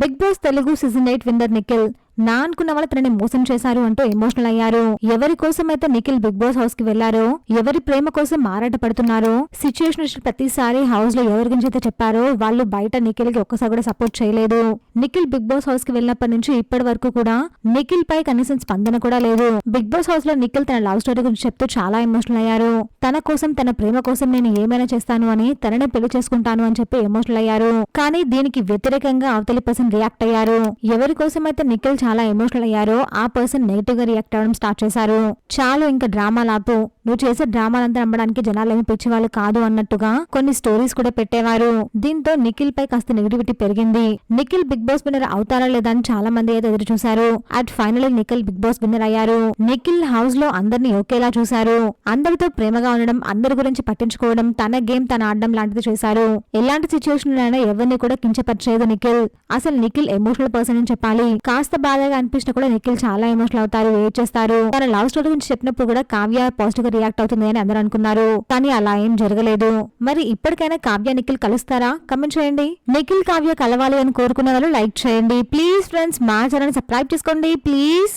Big Boss Telugu season 8 winner Nikhil నా అనుకున్న వాళ్ళు తనని మోసం చేశారు అంటూ ఎమోషనల్ అయ్యారు. ఎవరి కోసం అయితే నిఖిల్ బిగ్ బాస్ హౌస్ కి వెళ్లారో, ఎవరి ప్రేమ కోసం మారాట పడుతున్నారో, సిచ్యుయేషన్ వచ్చిన ప్రతిసారి హౌస్ లో ఎవరి గురించి అయితే చెప్పారో వాళ్ళు బయట నిఖిల్ కి ఒక్కసారి కూడా సపోర్ట్ చేయలేదు. నిఖిల్ బిగ్ బాస్ హౌస్ కి వెళ్ళినప్పటి నుంచి ఇప్పటి వరకు కూడా నిఖిల్ పై కనీసం స్పందన కూడా లేదు. బిగ్ బాస్ హౌస్ లో నిఖిల్ తన లవ్ స్టోరీ గురించి చెప్తూ చాలా ఎమోషనల్ అయ్యారు. తన కోసం, తన ప్రేమ కోసం నేను ఏమైనా చేస్తాను అని, తననే పెళ్లి చేసుకుంటాను అని చెప్పి ఎమోషనల్ అయ్యారు. కానీ దీనికి వ్యతిరేకంగా అవతలి పర్సన్ రియాక్ట్ అయ్యారు. ఎవరి కోసం అయితే నిఖిల్ చాలా ఎమోషనల్ అయ్యారో ఆ పర్సన్ నెగిటివ్ గా రియాక్ట్ అవ్వడం స్టార్ట్ చేశారు. చాలు ఇంకా డ్రామాలాపు, నువ్వు చేసే డ్రామాలంతా నమ్మడానికి జనాలు ఏమి పిచ్చివాళ్ళు కాదు అన్నట్టుగా కొన్ని స్టోరీస్ కూడా పెట్టేవారు. దీంతో నిఖిల్ పై కాస్త నెగిటివిటీ పెరిగింది. నిఖిల్ బిగ్ బాస్ విన్నర్ అవుతారా లేదా అని చాలా మంది అయితే ఎదురు చూశారు. At final Nikhil Bigg Boss winner అయ్యారు. నిఖిల్ హౌస్ లో అందరినీ ఒకేలా చూశారు. అందరితో ప్రేమగా ఉండడం, అందరి గురించి పట్టించుకోవడం, తన గేమ్ తన ఆడడం లాంటిది చేశారు. ఎలాంటి సిచ్యువేషన్ అయినా ఎవరిని కూడా కించపరిచేది నిఖిల్. అసలు నిఖిల్ ఎమోషనల్ పర్సన్ అని చెప్పాలి. కాస్త బాధగా అనిపించినా కూడా నిఖిల్ చాలా ఎమోషనల్ అవుతారు, వెయిట్ చేస్తారు. తన లవ్ స్టోరీ గురించి చెప్పినప్పుడు కూడా కావ్య పాజిటివ్ గా రియాక్ట్ అవుతుంది అని అందరూ అనుకున్నారు. కానీ అలా ఏం జరగలేదు. మరి ఇప్పటికైనా కావ్య నిఖిల్ కలుస్తారా? కమెంట్ చేయండి. నిఖిల్ కావ్య కలవాలి అని కోరుకున్న వాళ్ళు లైక్ చేయండి. ప్లీజ్ ఫ్రెండ్స్, మా ఛానల్ సబ్స్క్రైబ్ చేసుకోండి ప్లీజ్.